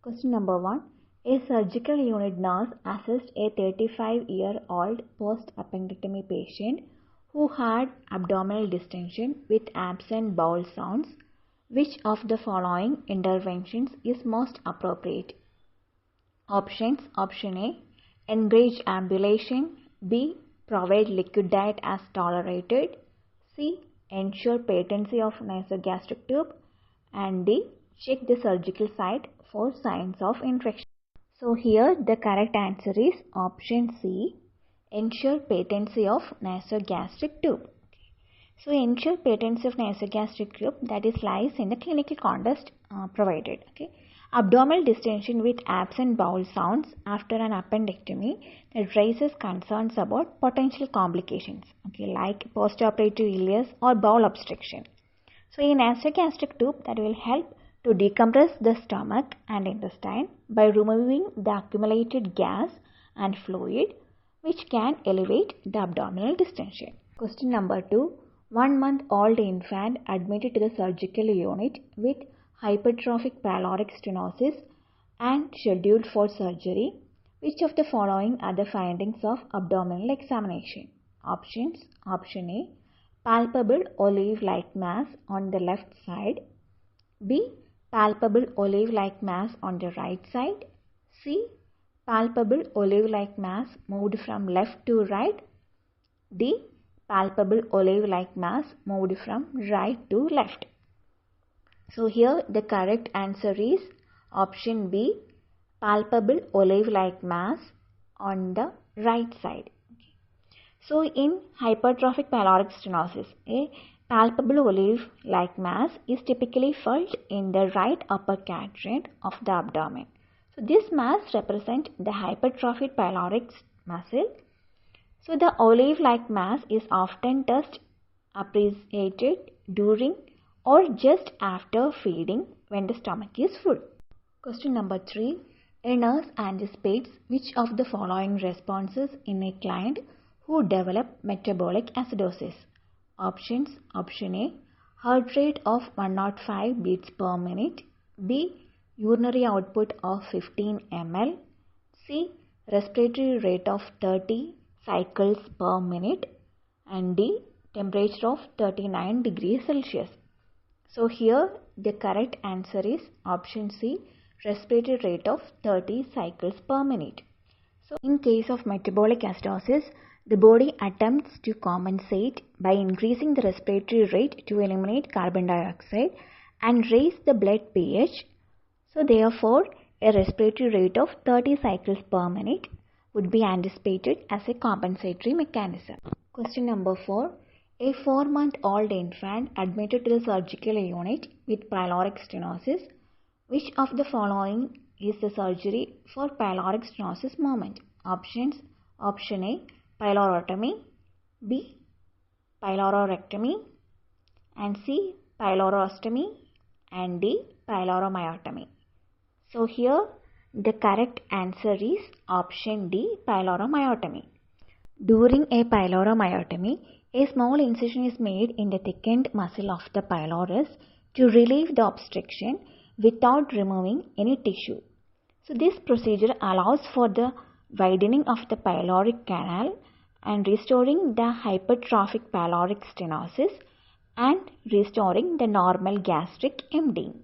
Question number 1. A surgical unit nurse assessed a 35-year-old post-appendectomy patient who had abdominal distension with absent bowel sounds. Which of the following interventions is most appropriate? Options. Option A. Encourage ambulation. B. Provide liquid diet as tolerated. C. Ensure patency of nasogastric tube. And D. Check the surgical site for signs of infection. So here the correct answer is option C. Ensure patency of nasogastric tube. So ensure patency of nasogastric tube, that is lies in the clinical context provided. Abdominal distension with absent bowel sounds after an appendectomy that raises concerns about potential complications, like postoperative ileus or bowel obstruction. So a nasogastric tube that will help to decompress the stomach and intestine by removing the accumulated gas and fluid, which can elevate the abdominal distension. Question number 2. 1-month-old infant admitted to the surgical unit with hypertrophic pyloric stenosis and scheduled for surgery. Which of the following are the findings of abdominal examination? Options. Option A. Palpable olive-like mass on the left side. B. Palpable olive-like mass on the right side. C. Palpable olive-like mass moved from left to right. D. Palpable olive-like mass moved from right to left. So here the correct answer is option B. Palpable olive-like mass on the right side. So in hypertrophic pyloric stenosis, a palpable olive-like mass is typically felt in the right upper quadrant of the abdomen. So this mass represents the hypertrophic pyloric muscle. So the olive-like mass is often just appreciated during or just after feeding when the stomach is full. Question number 3. A nurse anticipates which of the following responses in a client who developed metabolic acidosis? Options. Option A. Heart rate of 105 beats per minute. B. Urinary output of 15 ml. C. Respiratory rate of 30 cycles per minute. And D. Temperature of 39 degrees Celsius. So here the correct answer is option C. Respiratory rate of 30 cycles per minute. So in case of metabolic acidosis, the body attempts to compensate by increasing the respiratory rate to eliminate carbon dioxide and raise the blood pH. So therefore, a respiratory rate of 30 cycles per minute would be anticipated as a compensatory mechanism. Question number 4. A 4-month-old infant admitted to the surgical unit with pyloric stenosis. Which of the following is the surgery for pyloric stenosis moment? Options. Option A. Pylorotomy. B. Pylorectomy. And C. Pylorostomy. And D. Pyloromyotomy. So here the correct answer is option D. Pyloromyotomy. During a pyloromyotomy, a small incision is made in the thickened muscle of the pylorus to relieve the obstruction without removing any tissue. So this procedure allows for the widening of the pyloric canal and restoring the hypertrophic pyloric stenosis and restoring the normal gastric emptying.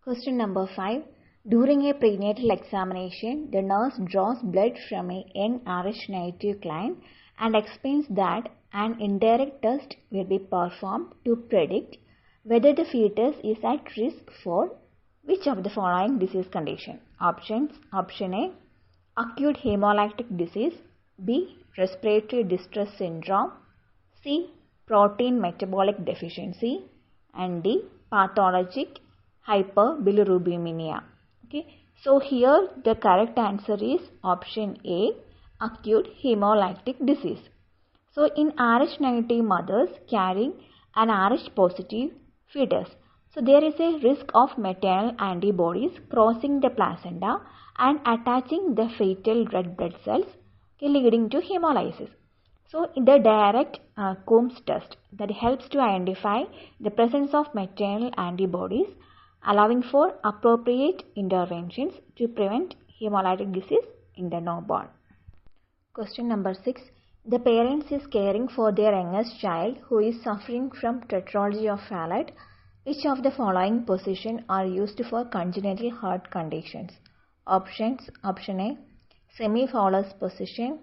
Question number 5. During a prenatal examination, the nurse draws blood from a NRH negative client and explains that an indirect test will be performed to predict whether the fetus is at risk for which of the following disease condition? Options. Option A. Acute hemolytic disease. B. Respiratory distress syndrome. C. Protein metabolic deficiency. And D. Pathologic hyperbilirubinemia. So here the correct answer is option A. Acute hemolytic disease. So in Rh negative mothers carrying an Rh positive fetus, so there is a risk of maternal antibodies crossing the placenta and attaching the fetal red blood cells, leading to hemolysis. So the direct Coombs test that helps to identify the presence of maternal antibodies allowing for appropriate interventions to prevent hemolytic disease in the newborn. Question number 6. The parents is caring for their youngest child who is suffering from tetralogy of fallot. Which of the following positions are used for congenital heart conditions? Options. Option A, semi-phallus position.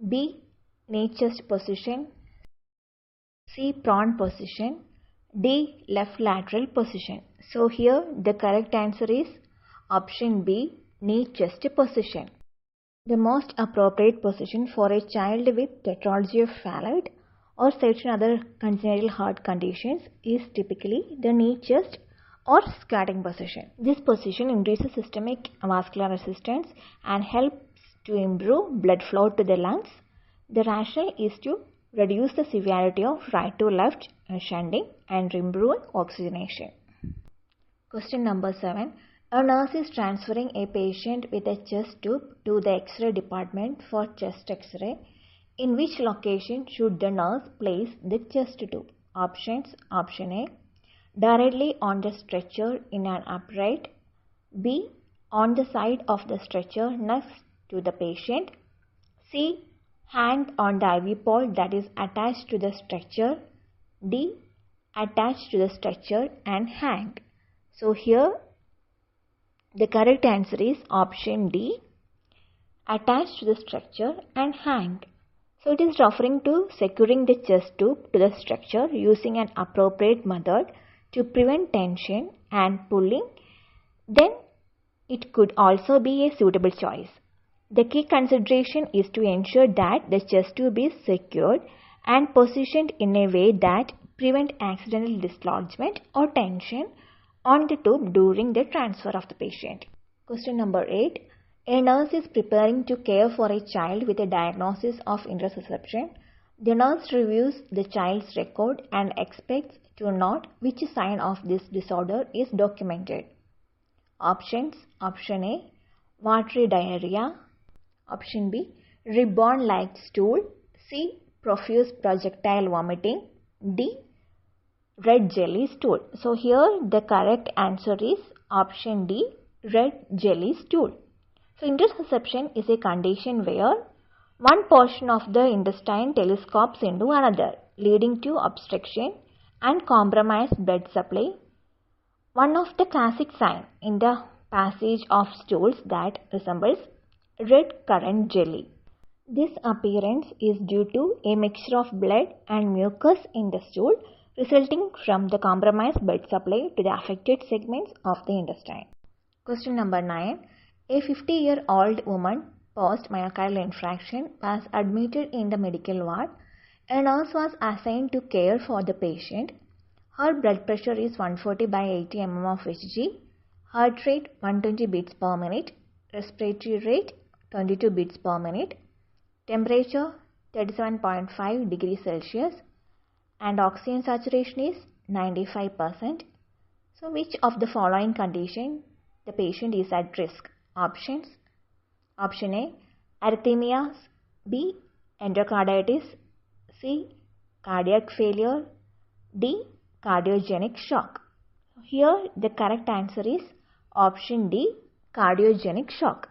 B, knee chest position. C, prone position. D, left lateral position. So here the correct answer is option B, knee chest position. The most appropriate position for a child with tetralogy of fallot or certain other congenital heart conditions is typically the knee chest or squatting position. This position increases systemic vascular resistance and helps to improve blood flow to the lungs. The rationale is to reduce the severity of right to left shunting and improve oxygenation. Question number 7. A nurse is transferring a patient with a chest tube to the X-ray department for chest X-ray. In which location should the nurse place the chest tube? Options. Option A, directly on the stretcher in an upright. B, on the side of the stretcher next to the patient. C, hand on the IV pole that is attached to the stretcher. D, attached to the stretcher and hang. So here the correct answer is option D, attached to the stretcher and hang. So it is referring to securing the chest tube to the structure using an appropriate method to prevent tension and pulling. Then it could also be a suitable choice. The key consideration is to ensure that the chest tube is secured and positioned in a way that prevent accidental dislodgement or tension on the tube during the transfer of the patient. Question number 8. A nurse is preparing to care for a child with a diagnosis of intussusception. The nurse reviews the child's record and expects to note which sign of this disorder is documented. Options. Option A, watery diarrhea. Option B, ribbon-like stool. C, profuse projectile vomiting. D, red jelly stool. So here the correct answer is option D, red jelly stool. So intussusception is a condition where one portion of the intestine telescopes into another, leading to obstruction and compromised blood supply. One of the classic signs in the passage of stools that resembles red currant jelly. This appearance is due to a mixture of blood and mucus in the stool resulting from the compromised blood supply to the affected segments of the intestine. Question number 9. A 50-year-old woman post-myocardial infarction was admitted in the medical ward. A nurse was assigned to care for the patient. Her blood pressure is 140 by 80 mm of Hg, heart rate 120 beats per minute, respiratory rate 22 beats per minute, temperature 37.5 degrees Celsius, and oxygen saturation is 95%. So which of the following condition the patient is at risk? Options. Option A, arrhythmias. B, endocarditis. C, cardiac failure. D, cardiogenic shock. Here the correct answer is option D, cardiogenic shock.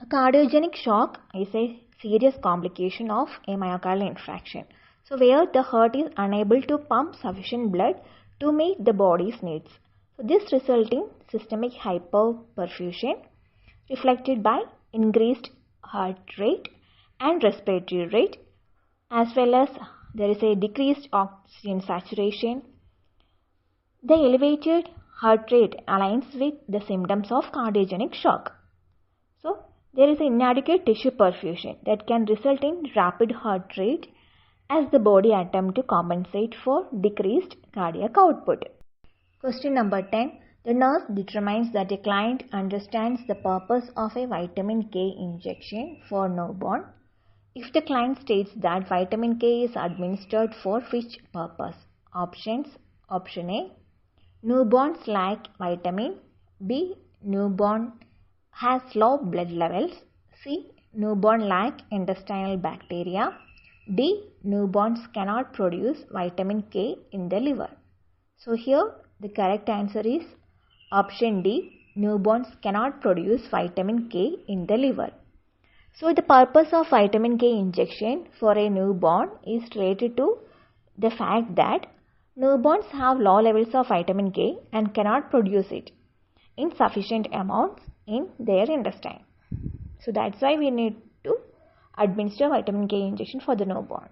A cardiogenic shock is a serious complication of a myocardial infarction. So where the heart is unable to pump sufficient blood to meet the body's needs. So this results in systemic hyperperfusion reflected by increased heart rate and respiratory rate, as well as there is a decreased oxygen saturation. The elevated heart rate aligns with the symptoms of cardiogenic shock. So there is inadequate tissue perfusion that can result in rapid heart rate as the body attempts to compensate for decreased cardiac output. Question number 10. The nurse determines that a client understands the purpose of a vitamin K injection for newborn. If the client states that vitamin K is administered for which purpose? Options. Option A, newborns lack vitamin. B, newborn has low blood levels. C, newborn lack intestinal bacteria. D, newborns cannot produce vitamin K in the liver. So here The correct answer is option D. Newborns cannot produce vitamin K in the liver. So the purpose of vitamin K injection for a newborn is related to the fact that newborns have low levels of vitamin K and cannot produce it in sufficient amounts in their intestine. So that's why we need to administer vitamin K injection for the newborn.